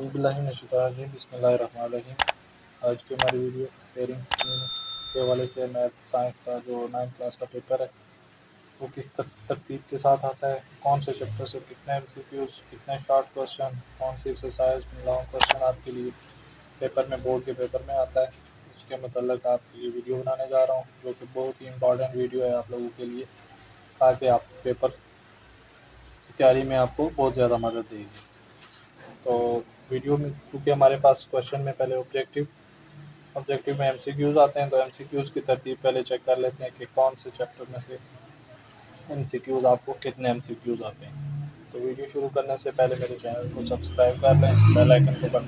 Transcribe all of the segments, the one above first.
औज़ुबिल्लाहिमिनश्शैतानिर्रजीम बिस्मिल्लाहिर्रहमानिर्रहीम। आज की हमारी वीडियो पेयरिंग स्कीम के हवाले से मैथ साइंस का जो 9th क्लास का पेपर है वो किस तरतीब के साथ आता है, कौन से चैप्टर से कितने एमसीक्यूज, कितने शॉर्ट क्वेश्चन, कौन सी एक्सरसाइज, लॉन्ग क्वेश्चन आपके लिए पेपर में, बोर्ड के पेपर में आता है, उसके मतलब आपके लिए वीडियो बनाने जा रहा हूँ, जो कि बहुत ही इंपॉर्टेंट वीडियो है आप लोगों के लिए, ताकि आप पेपर की तैयारी में आपको बहुत ज़्यादा मदद देगी। तो वीडियो में क्योंकि हमारे पास क्वेश्चन में पहले ऑब्जेक्टिव में एमसीक्यूज आते हैं, तो एमसीक्यूज की तरतीब पहले चेक कर लेते हैं कि कौन से चैप्टर में से एमसीक्यूज आपको कितने एमसीक्यूज आते हैं। तो वीडियो शुरू करने से पहले मेरे चैनल को सब्सक्राइब कर लें, बेल आइकन को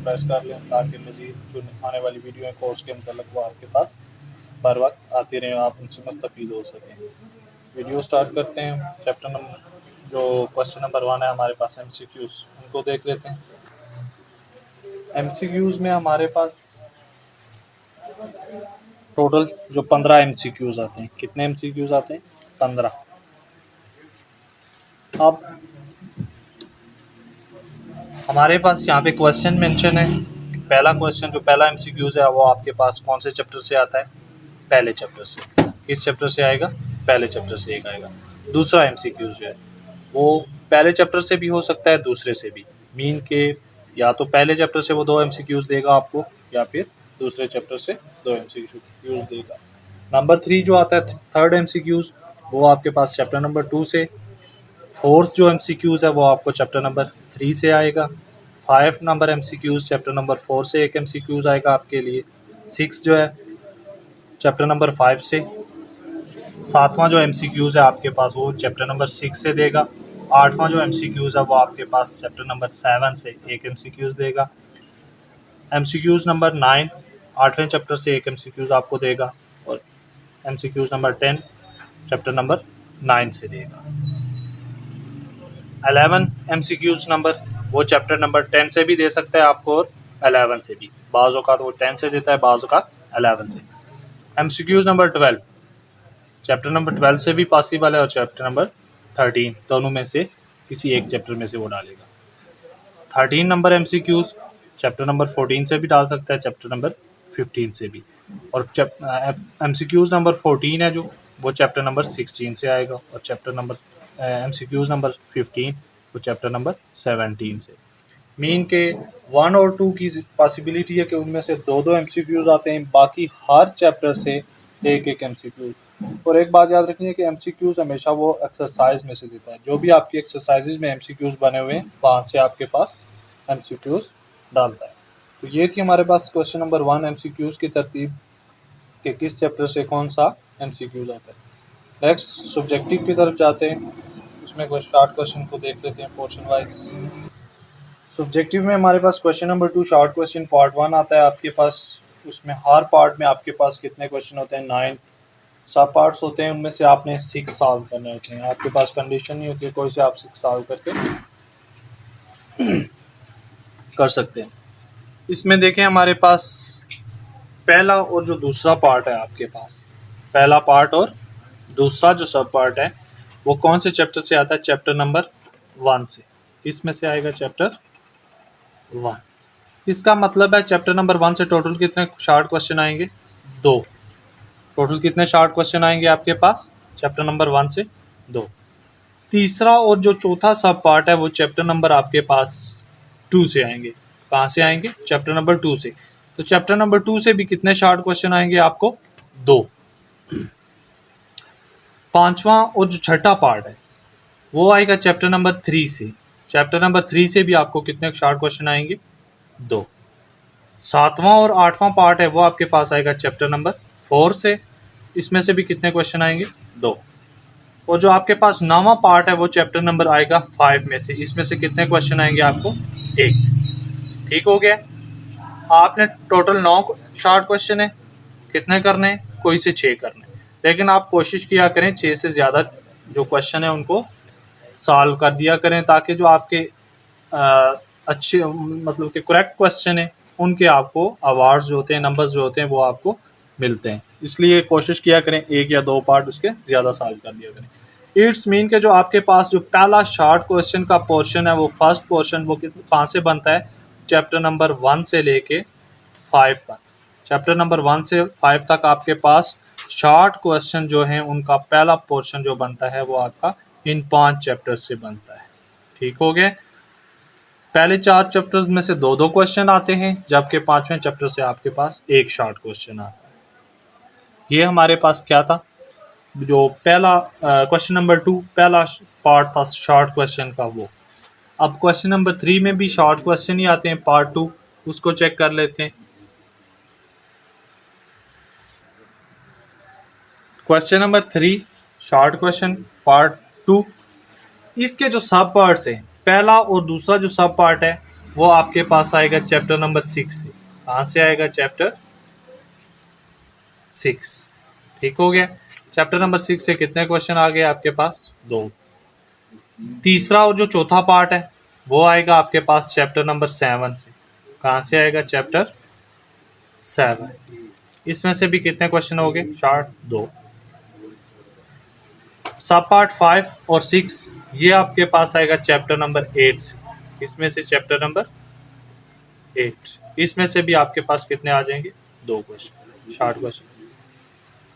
प्रेस कर लें, ताकि मज़ीद जो आने वाली वीडियो है कोर्स के मतलब वो आपके पास बर वक्त आती रहें, आप उनसे मुस्तफ़ीद हो सकें। वीडियो स्टार्ट करते हैं। चैप्टर नंबर जो क्वेश्चन नंबर 1 है हमारे पास एमसीक्यूज, उनको देख लेते हैं। एमसीक्यूज में हमारे पास टोटल जो 15 एमसीक्यूज आते हैं। कितने एमसीक्यूज आते हैं? 15। अब हमारे पास यहाँ पे क्वेश्चन मेंशन है। पहला क्वेश्चन जो पहला एमसीक्यूज है वो आपके पास कौन से चैप्टर से आता है? पहले चैप्टर से। किस चैप्टर से आएगा? पहले चैप्टर से एक आएगा। दूसरा एमसीक्यूज जो है वो पहले चैप्टर से भी हो सकता है, दूसरे से भी। मीन के या तो पहले चैप्टर से वो 2 एमसीक्यूज देगा आपको, या फिर दूसरे चैप्टर से 2 एमसीक्यूज देगा। नंबर 3 जो आता है थर्ड एमसीक्यूज, वो आपके पास चैप्टर नंबर 2 से। फोर्थ जो एमसीक्यूज है वो आपको चैप्टर नंबर 3 से आएगा। 5 नंबर एमसीक्यूज चैप्टर नंबर 4 से एक एमसीक्यूज आएगा आपके लिए। 6 जो है चैप्टर नंबर 5 से। 7वां जो एमसीक्यूज है आपके पास वो चैप्टर नंबर 6 से देगा। 8वां जो एमसीक्यूज है वो आपके पास चैप्टर नंबर 7 से एक एमसीक्यूज देगा। एमसीक्यूज नंबर 9 8वें चैप्टर से एक एमसीक्यूज आपको देगा, और एमसीक्यूज नंबर 10 चैप्टर नंबर 9 से देगा। 11 एमसीक्यूज नंबर वो चैप्टर नंबर 10 से भी दे सकता है आपको, और 11 से भी। बाज़ औक़ात वो 10 से देता है, बाज़ औक़ात 11 से। एमसीक्यूज नंबर 12 चैप्टर नंबर 12 से भी पॉसिबल है, और चैप्टर नंबर 13 दोनों में से किसी एक चैप्टर में से वो डालेगा। 13 नंबर एमसीक्यूज चैप्टर नंबर 14 से भी डाल सकता है, चैप्टर नंबर 15 से भी। और एमसीक्यूज नंबर 14 है जो वो चैप्टर नंबर 16 से आएगा, और चैप्टर नंबर एमसीक्यूज नंबर 15 वो चैप्टर नंबर 17 से। मीन के 1 और 2 की पॉसिबिलिटी है कि उनमें से 2-2 एमसीक्यूज आते हैं, बाकी हर चैप्टर से एक-एक एमसीक्यूज। और एक बात याद रखनी है कि एमसीक्यूज हमेशा वो एक्सरसाइज में से देता है। जो भी आपकी एक्सरसाइजेज में एमसीक्यूज बने हुए हैं वहाँ से आपके पास एमसीक्यूज डालता है। तो ये थी हमारे पास क्वेश्चन नंबर 1 एमसीक्यूज की तरतीब कि किस चैप्टर से कौन सा एमसीक्यूज आता है। नेक्स्ट सब्जेक्टिव की तरफ जाते हैं, उसमें कुछ शॉर्ट क्वेश्चन को देख लेते हैं पोर्शन वाइज। सब्जेक्टिव में हमारे पास question number 2 short question part 1 आता है आपके पास। उसमें हर पार्ट में आपके पास कितने क्वेश्चन होते हैं? 9 सब पार्ट्स होते हैं, उनमें से आपने 6 सॉल्व करने होते हैं। आपके पास कंडीशन नहीं होती है कोई से आप 6 सॉल्व करके कर सकते हैं। इसमें देखें हमारे पास पहला और जो दूसरा पार्ट है आपके पास, पहला पार्ट और दूसरा जो सब पार्ट है वो कौन से चैप्टर से आता है? चैप्टर नंबर 1 से। इसमें से आएगा चैप्टर 1। इसका मतलब है चैप्टर नंबर 1 से टोटल कितने शॉर्ट क्वेश्चन आएंगे? 2। टोटल कितने शॉर्ट क्वेश्चन आएंगे आपके पास चैप्टर नंबर 1 से? 2। तीसरा और जो चौथा सब पार्ट है वो चैप्टर नंबर आपके पास 2 से आएंगे। कहाँ से आएंगे? चैप्टर नंबर 2 से। तो चैप्टर नंबर 2 से भी कितने शॉर्ट क्वेश्चन आएंगे आपको? 2। पांचवा और जो छठा पार्ट है वो आएगा चैप्टर नंबर 3 से। चैप्टर नंबर 3 से भी आपको कितने शॉर्ट क्वेश्चन आएंगे? 2। सातवां और आठवां पार्ट है वो आपके पास आएगा चैप्टर नंबर 4 से। इसमें से भी कितने क्वेश्चन आएंगे? 2। और जो आपके पास 9वां पार्ट है वो चैप्टर नंबर आएगा 5 में से। इसमें से कितने क्वेश्चन आएंगे आपको? 1। ठीक हो गया। आपने टोटल 9 शॉर्ट क्वेश्चन है, कितने करने हैं? कोई से 6 करने। लेकिन आप कोशिश किया करें 6 से ज़्यादा जो क्वेश्चन है उनको सॉल्व कर दिया करें, ताकि जो आपके अच्छे मतलब कि करेक्ट क्वेश्चन है उनके आपको अवार्ड्स जो होते हैं, नंबर्स जो होते हैं वो आपको मिलते हैं। इसलिए कोशिश किया करें 1 या 2 पार्ट उसके ज़्यादा सॉल्व कर दिया करें। इट्स मीन के जो आपके पास जो पहला शॉर्ट क्वेश्चन का पोर्शन है वो फर्स्ट पोर्शन वो कहाँ से बनता है? चैप्टर नंबर 1 से लेके 5 तक। चैप्टर नंबर 1 से 5 तक आपके पास शॉर्ट क्वेश्चन जो हैं उनका पहला पोर्शन जो बनता है वो आपका इन 5 चैप्टर्स से बनता है। ठीक हो गया। पहले 4 चैप्टर्स में से 2-2 क्वेश्चन आते हैं, जबकि 5वें चैप्टर से आपके पास एक शॉर्ट क्वेश्चन आता है। ये हमारे पास क्या था, जो पहला क्वेश्चन नंबर 2 पहला पार्ट था शॉर्ट क्वेश्चन का वो। अब क्वेश्चन नंबर 3 में भी शॉर्ट क्वेश्चन ही आते हैं पार्ट 2, उसको चेक कर लेते हैं। Question number 3 short question part 2। इसके जो सब पार्ट्स हैं, पहला और दूसरा जो सब पार्ट है वो आपके पास आएगा चैप्टर नंबर 6 से। कहाँ से आएगा? चैप्टर 6। ठीक हो गया। चैप्टर नंबर 6 से कितने क्वेश्चन आ गए आपके पास? 2। तीसरा और जो चौथा पार्ट है वो आएगा आपके पास चैप्टर नंबर 7 से। कहाँ से आएगा? चैप्टर 7। इसमें से भी कितने क्वेश्चन हो गए? शॉर्ट 2। सब पार्ट 5 और 6 ये आपके पास आएगा चैप्टर नंबर 8 से। इसमें से चैप्टर नंबर 8, इसमें से भी आपके पास कितने आ जाएंगे? 2 क्वेश्चन, शॉर्ट क्वेश्चन।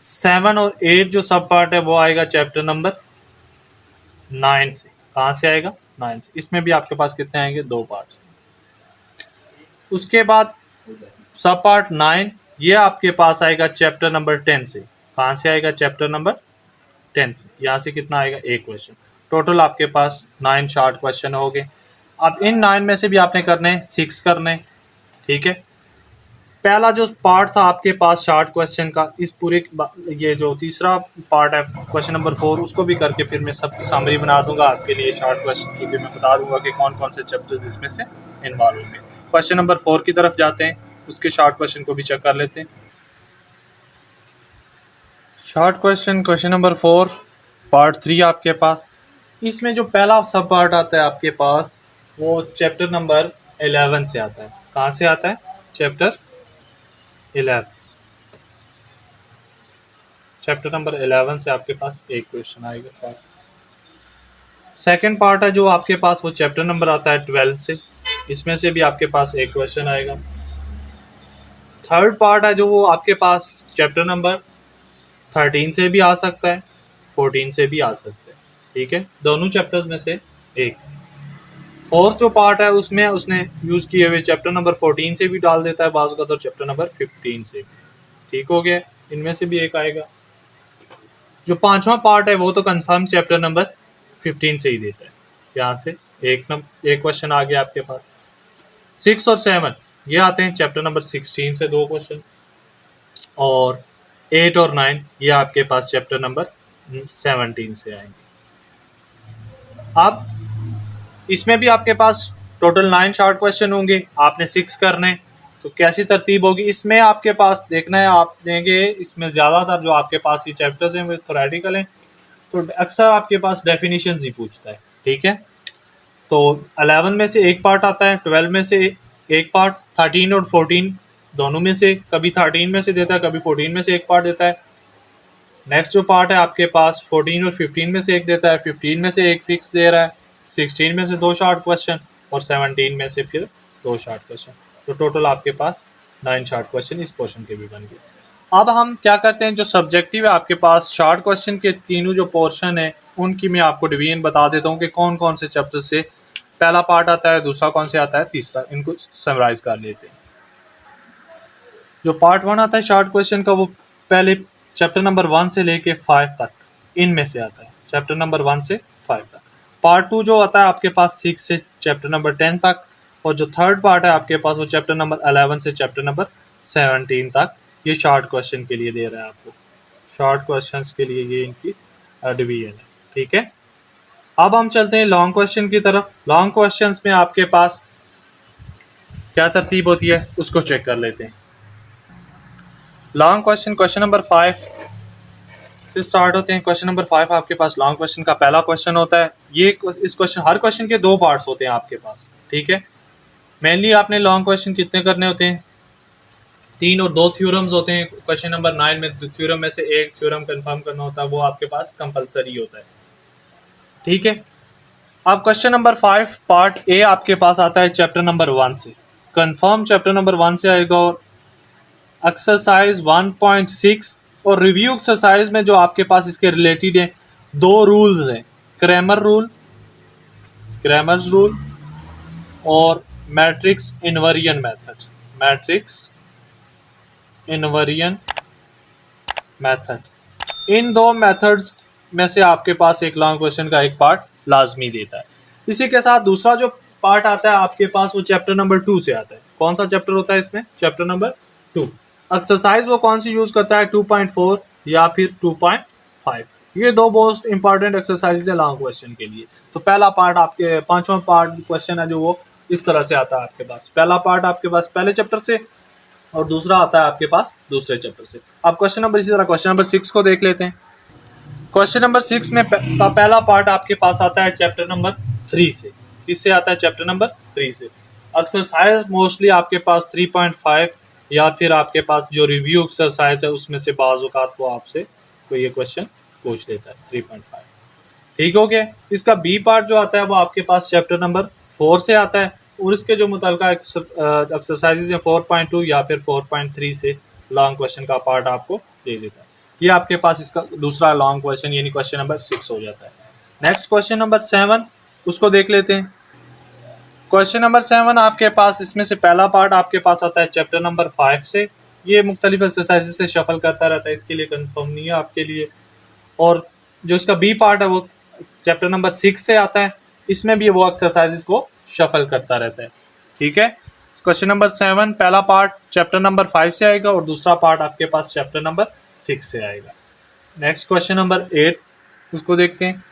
7 और 8 जो सब पार्ट है वो आएगा चैप्टर नंबर 9 से। कहाँ से आएगा? 9 से। इसमें भी आपके पास कितने आएंगे? 2 पार्ट। उसके बाद सब पार्ट 9 ये आपके पास आएगा चैप्टर नंबर 10 से। कहाँ से आएगा? चैप्टर नंबर 10 से। यहाँ से कितना आएगा? 1 क्वेश्चन। टोटल आपके पास 9 शॉर्ट क्वेश्चन हो गए। अब इन 9 में से भी आपने करने 6 करने। ठीक है। पहला जो पार्ट था आपके पास शॉर्ट क्वेश्चन का, इस पूरे ये जो तीसरा पार्ट है क्वेश्चन नंबर 4, उसको भी करके फिर मैं सबकी समरी बना दूंगा आपके लिए शॉर्ट क्वेश्चन की। भी मैं बता दूंगा कि कौन कौन से चैप्टर्स इसमें से इन्वॉल्व होंगे। क्वेश्चन नंबर 4 की तरफ जाते हैं, उसके शॉर्ट क्वेश्चन को भी चेक कर लेते हैं। Short question question number 4 part 3 आपके पास। इसमें जो पहला सब पार्ट आता है आपके पास वो चैप्टर नंबर 11 से आता है। कहाँ से आता है? चैप्टर 11। चैप्टर नंबर 11 से आपके पास एक क्वेश्चन आएगा। सेकंड पार्ट है जो आपके पास वो चैप्टर नंबर आता है 12 से। इसमें से भी आपके पास एक क्वेश्चन आएगा। थर्ड पार्ट है जो वो आपके पास चैप्टर नंबर 13 से भी आ सकता है, 14 से भी आ सकता है। ठीक है, दोनों चैप्टर्स में से एक। फोर्थ जो पार्ट है उसमें उसने यूज किए हुए चैप्टर नंबर 14 से भी डाल देता है बाजू का, तो चैप्टर नंबर 15 से भी। ठीक हो गया, इनमें से भी एक आएगा। जो पांचवा पार्ट है वो तो कंफर्म चैप्टर नंबर 15 से ही देता है। यहाँ से एक क्वेश्चन आ गया आपके पास। 6 और 7 ये आते हैं चैप्टर नंबर 16 से 2 क्वेश्चन, और 8 और 9 ये आपके पास चैप्टर नंबर 17 से आएंगे। अब इसमें भी आपके पास टोटल 9 शॉर्ट क्वेश्चन होंगे, आपने 6 करने। तो कैसी तरतीब होगी इसमें आपके पास देखना है। आप देंगे इसमें ज़्यादातर जो आपके पास ये चैप्टर्स हैं वो थोरेटिकल हैं, तो अक्सर आपके पास डेफिनेशन ही पूछता है। ठीक है, तो 11 में से एक पार्ट आता है, 12 में से एक पार्ट, 13 और 14 दोनों में से, कभी 13 में से देता है, कभी 14 में से एक पार्ट देता है। नेक्स्ट जो पार्ट है आपके पास 14 और 15 में से एक देता है, 15 में से एक फिक्स दे रहा है, 16 में से 2 शॉर्ट क्वेश्चन, और 17 में से फिर 2 शॉर्ट क्वेश्चन। तो टोटल आपके पास 9 शॉर्ट क्वेश्चन इस पोर्शन के भी बन गए। अब हम क्या करते हैं, जो सब्जेक्टिव है आपके पास शॉर्ट क्वेश्चन के तीनों जो पोर्शन है उनकी मैं आपको डिवीजन बता देता हूँ कि कौन कौन से चैप्टर से पहला पार्ट आता है, दूसरा कौन से आता है, तीसरा। इनको समराइज कर लेते हैं। जो पार्ट 1 आता है शॉर्ट क्वेश्चन का वो पहले चैप्टर नंबर 1 से लेके 5 तक इनमें से आता है, चैप्टर नंबर 1 से 5 तक। पार्ट 2 जो आता है आपके पास 6 से चैप्टर नंबर 10 तक, और जो थर्ड पार्ट है आपके पास वो चैप्टर नंबर 11 से चैप्टर नंबर 17 तक। ये शॉर्ट क्वेश्चन के लिए दे रहा है आपको, शॉर्ट क्वेश्चंस के लिए ये इनकी डिवीजन है। ठीक है, अब हम चलते हैं लॉन्ग क्वेश्चन की तरफ। लॉन्ग क्वेश्चंस में आपके पास क्या तरतीब होती है उसको चेक कर लेते हैं। लॉन्ग क्वेश्चन क्वेश्चन नंबर 5 से स्टार्ट होते हैं। क्वेश्चन नंबर 5 आपके पास लॉन्ग क्वेश्चन का पहला क्वेश्चन होता है। ये इस क्वेश्चन, हर क्वेश्चन के 2 पार्ट्स होते हैं आपके पास। ठीक है, मेनली आपने लॉन्ग क्वेश्चन कितने करने होते हैं? 3 और 2 थ्योरम्स होते हैं। क्वेश्चन नंबर 9 में थ्योरम में से एक थ्योरम कंफर्म करना होता है, वो आपके पास कंपलसरी होता है। ठीक है, अब क्वेश्चन नंबर 5 पार्ट ए आपके पास आता है चैप्टर नंबर 1 से। कंफर्म चैप्टर नंबर 1 से आएगा, और एक्सरसाइज 1.6 और रिव्यू एक्सरसाइज में जो आपके पास इसके रिलेटेड है 2 रूल्स हैं, क्रैमर्स रूल और मैट्रिक्स इनवर्जन मेथड। इन दो मेथड्स में से आपके पास एक लॉन्ग क्वेश्चन का एक पार्ट लाजमी देता है। इसी के साथ दूसरा जो पार्ट आता है आपके पास वो चैप्टर नंबर 2 से आता है। कौन सा चैप्टर होता है इसमें? Chapter number 2। एक्सरसाइज वो कौन सी यूज करता है? 2.4 या फिर 2.5। ये दो मोस्ट इंपॉर्टेंट एक्सरसाइज है लॉन्ग क्वेश्चन के लिए। तो पहला पार्ट आपके 5वां पार्ट क्वेश्चन है जो वो इस तरह से आता है आपके पास। पहला पार्ट आपके पास पहले चैप्टर से और दूसरा आता है आपके पास दूसरे चैप्टर से। अब क्वेश्चन नंबर इसी तरह क्वेश्चन नंबर 6 को देख लेते हैं। क्वेश्चन नंबर 6 में का पहला पार्ट आपके पास आता है चैप्टर नंबर 3 से। किससे आता है? चैप्टर नंबर 3 से। एक्सरसाइज मोस्टली आपके पास 3.5 या फिर आपके पास जो रिव्यू एक्सरसाइज है उसमें से बाज़ औक़ात वो आपसे कोई ये क्वेश्चन पूछ लेता है 3.5। ठीक हो गया। इसका बी पार्ट जो आता है वो आपके पास चैप्टर नंबर 4 से आता है और इसके जो मुतल्लिका एक्सरसाइजेज हैं 4.2 या फिर 4.3 से लॉन्ग क्वेश्चन का पार्ट आपको दे देता है। ये आपके पास इसका दूसरा लॉन्ग क्वेश्चन यानी क्वेश्चन नंबर 6 हो जाता है। नेक्स्ट क्वेश्चन नंबर 7 उसको देख लेते हैं। क्वेश्चन नंबर 7 आपके पास इसमें से पहला पार्ट आपके पास आता है चैप्टर नंबर 5 से। ये मुख्तलिफ एक्सरसाइजेज से शफल करता रहता है, इसके लिए कंफर्म नहीं है आपके लिए। और जो इसका बी पार्ट है वो चैप्टर नंबर 6 से आता है, इसमें भी वो एक्सरसाइजेज को शफल करता रहता है। ठीक है। क्वेश्चन नंबर 7 पहला पार्ट चैप्टर नंबर 5 से आएगा और दूसरा पार्ट आपके पास चैप्टर नंबर 6 से आएगा। नेक्स्ट क्वेश्चन नंबर 8 उसको देखते हैं।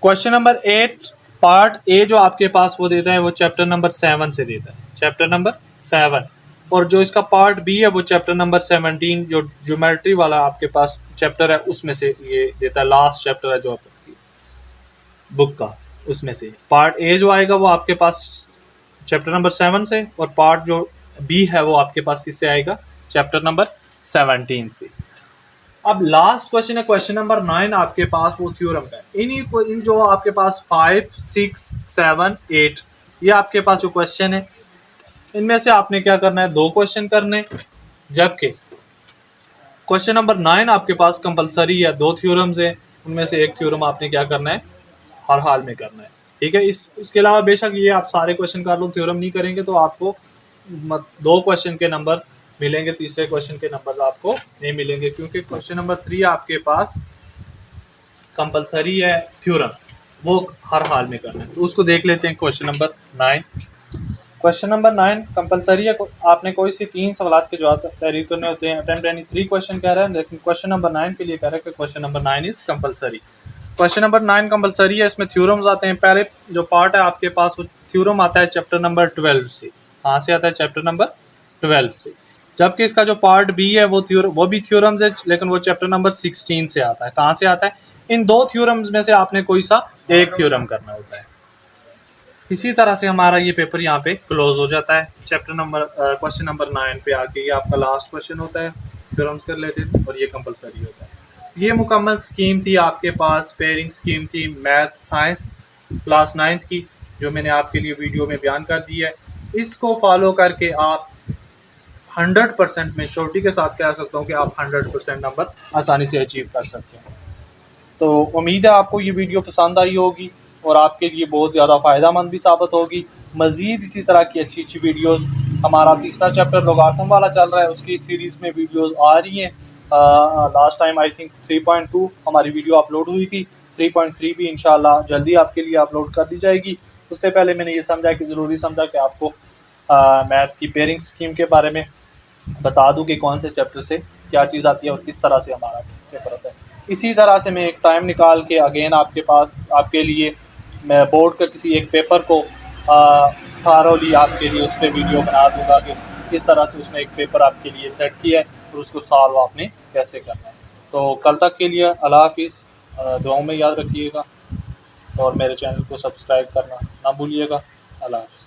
क्वेश्चन नंबर 8 पार्ट ए जो आपके पास वो देता है वो चैप्टर नंबर 7 से देता है, चैप्टर नंबर 7। और जो इसका पार्ट बी है वो चैप्टर नंबर 17 जो ज्योमेट्री वाला आपके पास चैप्टर है उसमें से ये देता है। लास्ट चैप्टर है जो आपकी बुक का, उसमें से पार्ट ए जो आएगा वो आपके पास चैप्टर नंबर 7 से और पार्ट जो बी है वो आपके पास किससे आएगा? चैप्टर नंबर 17 से। अब लास्ट क्वेश्चन है क्वेश्चन नंबर 9 आपके पास वो थ्योरम का है। इन जो आपके पास 5, 6, 7, 8 ये आपके पास जो क्वेश्चन है इनमें से आपने क्या करना है? 2 क्वेश्चन करने, जबकि क्वेश्चन नंबर 9 आपके पास कंपलसरी है, 2 थ्योरम्स हैं, उनमें से एक थ्योरम आपने क्या करना है? हर हाल में करना है। ठीक है। इसके अलावा बेशक ये आप सारे क्वेश्चन कर लो, थ्योरम नहीं करेंगे तो आपको 2 क्वेश्चन के नंबर मिलेंगे, तीसरे क्वेश्चन के नंबर आपको नहीं मिलेंगे, क्योंकि क्वेश्चन नंबर 3 आपके पास कंपलसरी है थ्योरम, वो हर हाल में करना है। तो उसको देख लेते हैं। Question number 9 question number 9 compulsory है। आपने कोई सी 3 सवाल के जवाब तहरीर करने होते हैं। अटेम्प्ट एनी 3 क्वेश्चन कह रहा है, लेकिन क्वेश्चन नंबर 9 के लिए कह रहा है कि question number 9 is compulsory. Question number 9 compulsory है, इसमें थ्योरम्स आते हैं। पहले जो पार्ट है आपके पास वो थ्योरम आता है चैप्टर नंबर 12 से। कहाँ से आता है? चैप्टर नंबर 12 से। जबकि इसका जो पार्ट बी है वो भी थ्योरम्स है, लेकिन वो चैप्टर नंबर 16 से आता है। कहाँ से आता है? इन 2 थ्योरम्स में से आपने कोई सा एक थ्योरम करना होता है। इसी तरह से हमारा ये पेपर यहाँ पे क्लोज हो जाता है। चैप्टर नंबर क्वेश्चन नंबर 9 पे आके ये आपका लास्ट क्वेश्चन होता है थ्योरम्स कर लेते हैं और ये कंपलसरी होता है। ये मुकम्मल स्कीम थी आपके पास, पेयरिंग स्कीम थी मैथ साइंस क्लास 9th की, जो मैंने आपके लिए वीडियो में बयान कर दी है। इसको फॉलो करके आप 100% में श्योरिटी के साथ कह सकता हूँ कि आप 100% नंबर आसानी से अचीव कर सकते हैं। तो उम्मीद है आपको ये वीडियो पसंद आई होगी और आपके लिए बहुत ज़्यादा फ़ायदेमंद भी साबित होगी। मज़ीद इसी तरह की अच्छी अच्छी वीडियोस, हमारा तीसरा चैप्टर लोगारिथम वाला चल रहा है, उसकी सीरीज़ में वीडियोस आ रही हैं। लास्ट टाइम आई थिंक 3.2 हमारी वीडियो अपलोड हुई थी, 3.3 भी इंशाल्लाह जल्दी आपके लिए अपलोड कर दी जाएगी। उससे पहले मैंने ये समझा कि ज़रूरी समझा कि आपको मैथ की पेयरिंग स्कीम के बारे में बता दूं कि कौन से चैप्टर से क्या चीज़ आती है और किस तरह से हमारा पेपर होता है। इसी तरह से मैं एक टाइम निकाल के अगेन आपके पास आपके लिए मैं बोर्ड का किसी एक पेपर को थारोली आपके लिए उस पर वीडियो बना दूंगा कि किस तरह से उसने एक पेपर आपके लिए सेट किया है और उसको सॉल्व आपने कैसे करना है। तो कल तक के लिए अल्लाह हाफिज़, दुआओं में याद रखिएगा और मेरे चैनल को सब्सक्राइब करना ना भूलिएगा। अल्लाह हाफिज़।